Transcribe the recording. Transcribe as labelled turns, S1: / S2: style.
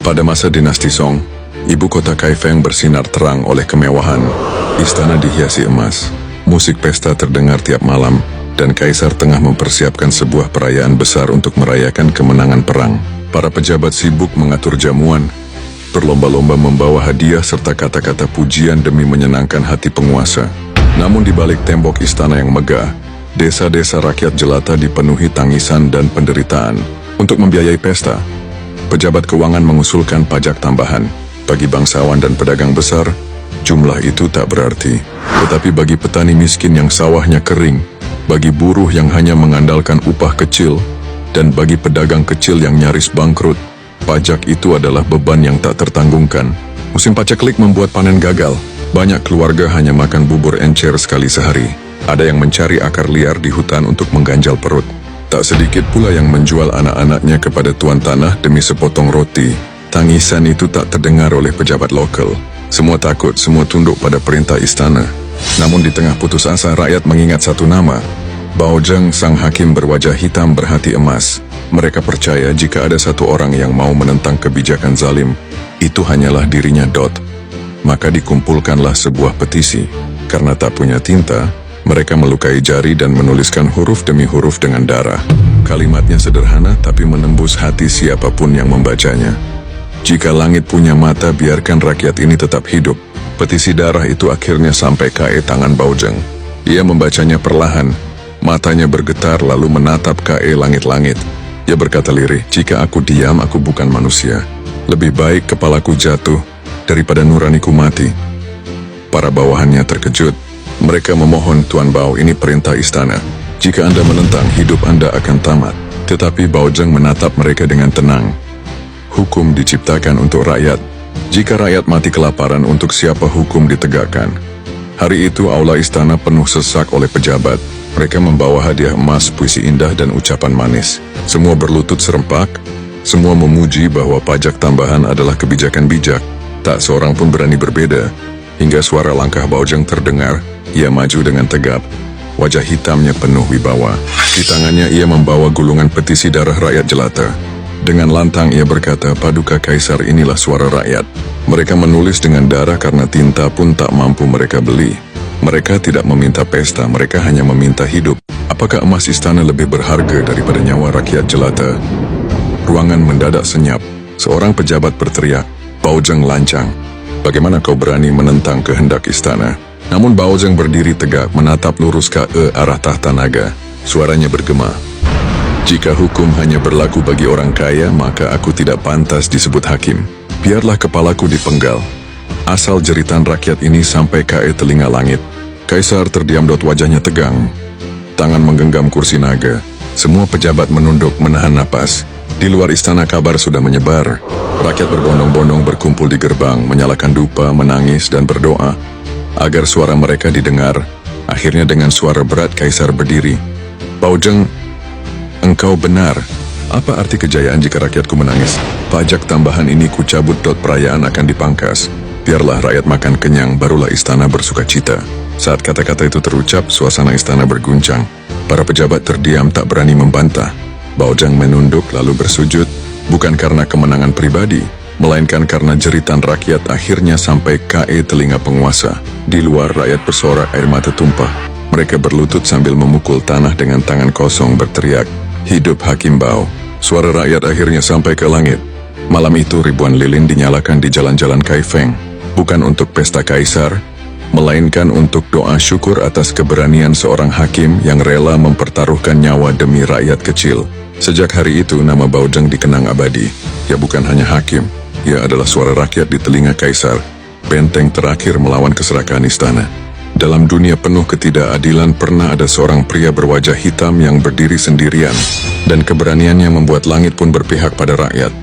S1: Pada masa dinasti Song, ibu kota Kaifeng bersinar terang oleh kemewahan. Istana dihiasi emas, musik pesta terdengar tiap malam, dan kaisar tengah mempersiapkan sebuah perayaan besar untuk merayakan kemenangan perang. Para pejabat sibuk mengatur jamuan, berlomba-lomba membawa hadiah serta kata-kata pujian demi menyenangkan hati penguasa. Namun di balik tembok istana yang megah, desa-desa rakyat jelata dipenuhi tangisan dan penderitaan. Untuk membiayai pesta, pejabat keuangan mengusulkan pajak tambahan. Bagi bangsawan dan pedagang besar, jumlah itu tak berarti. Tetapi bagi petani miskin yang sawahnya kering, bagi buruh yang hanya mengandalkan upah kecil, dan bagi pedagang kecil yang nyaris bangkrut, pajak itu adalah beban yang tak tertanggungkan. Musim paceklik membuat panen gagal. Banyak keluarga hanya makan bubur encer sekali sehari. Ada yang mencari akar liar di hutan untuk mengganjal perut. Tak sedikit pula yang menjual anak-anaknya kepada tuan tanah demi sepotong roti. Tangisan itu tak terdengar oleh pejabat lokal. Semua takut, semua tunduk pada perintah istana. Namun di tengah putus asa, rakyat mengingat satu nama. Bao Zheng, sang hakim berwajah hitam berhati emas. Mereka percaya jika ada satu orang yang mau menentang kebijakan zalim, itu hanyalah dirinya. Maka dikumpulkanlah sebuah petisi. Karena tak punya tinta, mereka melukai jari dan menuliskan huruf demi huruf dengan darah. Kalimatnya sederhana tapi menembus hati siapapun yang membacanya. Jika langit punya mata, biarkan rakyat ini tetap hidup. Petisi darah itu akhirnya sampai ke tangan Bao Zheng. Ia membacanya perlahan, matanya bergetar lalu menatap ke langit-langit. Ia berkata lirih, "Jika aku diam, aku bukan manusia. Lebih baik kepalaku jatuh daripada nuraniku mati." Para bawahannya terkejut. Mereka memohon, "Tuan Bao, ini perintah istana. Jika Anda menentang, hidup Anda akan tamat." Tetapi Bao Zheng menatap mereka dengan tenang. Hukum diciptakan untuk rakyat. Jika rakyat mati kelaparan, untuk siapa hukum ditegakkan? Hari itu aula istana penuh sesak oleh pejabat. Mereka membawa hadiah emas, puisi indah, dan ucapan manis. Semua berlutut serempak. Semua memuji bahwa pajak tambahan adalah kebijakan bijak. Tak seorang pun berani berbeda. Hingga suara langkah Bao Zheng terdengar. Ia maju dengan tegap. Wajah hitamnya penuh wibawa. Di tangannya ia membawa gulungan petisi darah rakyat jelata. Dengan lantang ia berkata, "Paduka Kaisar, inilah suara rakyat." Mereka menulis dengan darah karena tinta pun tak mampu mereka beli. Mereka tidak meminta pesta, mereka hanya meminta hidup. Apakah emas istana lebih berharga daripada nyawa rakyat jelata? Ruangan mendadak senyap. Seorang pejabat berteriak, "Bao Zheng lancang. Bagaimana kau berani menentang kehendak istana?" Namun Bao Zheng berdiri tegak, menatap lurus ke arah tahta naga. Suaranya bergema, "Jika hukum hanya berlaku bagi orang kaya, maka aku tidak pantas disebut hakim. Biarlah kepalaku dipenggal. Asal jeritan rakyat ini sampai ke telinga langit." Kaisar terdiam, wajahnya tegang. Tangan menggenggam kursi naga. Semua pejabat menunduk menahan napas. Di luar istana kabar sudah menyebar. Rakyat berbondong-bondong berkumpul di gerbang, menyalakan dupa, menangis, dan berdoa agar suara mereka didengar. Akhirnya dengan suara berat Kaisar berdiri. "Bao Zheng, engkau benar. Apa arti kejayaan jika rakyatku menangis? Pajak tambahan ini kucabut. Perayaan akan dipangkas. Biarlah rakyat makan kenyang, barulah istana bersuka cita." Saat kata-kata itu terucap, suasana istana berguncang. Para pejabat terdiam, tak berani membantah. Bao Zheng menunduk lalu bersujud, bukan karena kemenangan pribadi, melainkan karena jeritan rakyat akhirnya sampai ke telinga penguasa. Di luar, rakyat bersorak, air mata tumpah. Mereka berlutut sambil memukul tanah dengan tangan kosong, berteriak, "Hidup Hakim Bao." Suara rakyat akhirnya sampai ke langit. Malam itu ribuan lilin dinyalakan di jalan-jalan Kaifeng, bukan untuk pesta kaisar, melainkan untuk doa syukur atas keberanian seorang hakim yang rela mempertaruhkan nyawa demi rakyat kecil. Sejak hari itu, nama Bao Zheng dikenang abadi. Ia bukan hanya hakim, ia adalah suara rakyat di telinga kaisar, benteng terakhir melawan keserakahan istana. Dalam dunia penuh ketidakadilan, pernah ada seorang pria berwajah hitam yang berdiri sendirian, dan keberaniannya membuat langit pun berpihak pada rakyat.